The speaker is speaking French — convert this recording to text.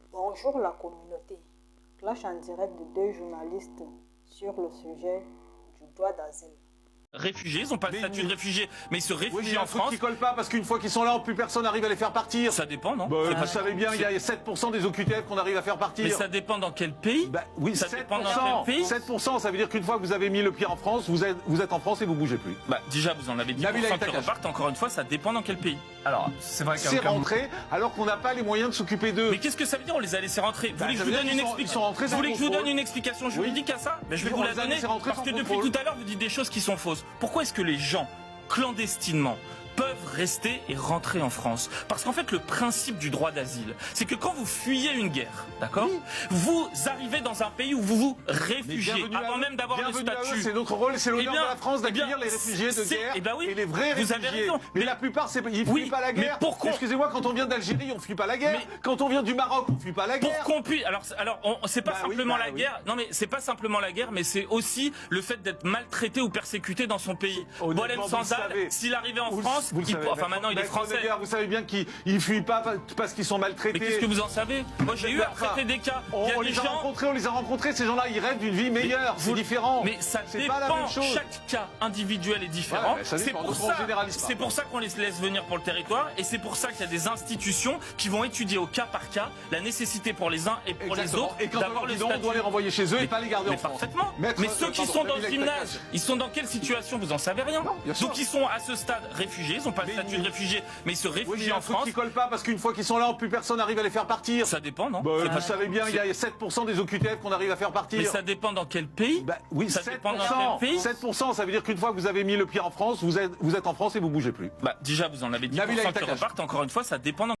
Bonjour la communauté. Clash en direct de deux journalistes sur le sujet du droit d'asile. Réfugiés, ils n'ont pas le statut de réfugiés, mais ils se réfugient oui, en France. Qui colle pas parce qu'une fois qu'ils sont là, plus personne n'arrive à les faire partir. Ça dépend, non? Vous savez bien, il y a 7% des OQTF qu'on arrive à faire partir. Mais ça dépend dans quel pays? Oui, ça 7%, dépend dans quel pays? 7%, ça veut dire qu'une fois que vous avez mis le pied en France, vous êtes en France et vous bougez plus. Déjà, vous en avez 10% qui repartent. Encore une fois, ça dépend dans quel pays. Alors, c'est vrai c'est rentré alors qu'on n'a pas les moyens de s'occuper d'eux. Mais qu'est-ce que ça veut dire? On les a laissés rentrer. Vous voulez que je vous donne une explication? Vous voulez que je vous donne une explication juridique à ça? Mais je vais vous la donner parce que depuis tout à l'heure, vous dites des choses qui sont fausses. Pourquoi est-ce que les gens clandestinement peuvent rester et rentrer en France? Parce qu'en fait, le principe du droit d'asile, c'est que quand vous fuyez une guerre, d'accord, vous arrivez dans un pays où vous vous réfugiez avant même d'avoir le statut. C'est notre rôle et c'est l'honneur de la France d'accueillir les réfugiés de guerre et les vrais réfugiés. Vous avez raison. Mais la plupart, ils fuient pas la guerre. Excusez-moi, quand on vient d'Algérie, on fuit pas la guerre. Quand on vient du Maroc, on fuit pas la guerre. Pour qu'on puisse, alors, c'est pas simplement la guerre. Non, mais c'est pas simplement la guerre, mais c'est aussi le fait d'être maltraité ou persécuté dans son pays. Boalem Sansal, s'il arrivait en France, enfin maintenant il est français. Vous savez bien qu'ils fuient pas parce qu'ils sont maltraités. Mais qu'est-ce que vous en savez? Moi j'ai eu à traiter des cas. On les a rencontrés, ces gens-là, ils rêvent d'une vie meilleure, c'est différent. Mais ça dépend, chaque cas individuel est différent. C'est pour ça qu'on les laisse venir pour le territoire et c'est pour ça qu'il y a des institutions qui vont étudier au cas par cas la nécessité pour les uns et pour les autres d'avoir le statut. On doit les renvoyer chez eux et pas les garder en France. Parfaitement. Mais ceux qui sont dans le gymnase, ils sont dans quelle situation? Vous en savez rien. Donc ils sont à ce stade réfugiés, ils n'ont pas le statut de réfugiés, mais ils se réfugient en France. Qui collent pas parce qu'une fois qu'ils sont là, plus personne n'arrive à les faire partir. Ça dépend, non? Vous savez bien, il y a 7% des OQTF qu'on arrive à faire partir. Mais ça dépend dans quel pays? Oui, ça 7%, dépend dans quel pays? 7%, ça veut dire qu'une fois que vous avez mis le pied en France, vous êtes en France et vous bougez plus. Déjà, vous en avez 10% qui repartent. Encore une fois, ça dépend dans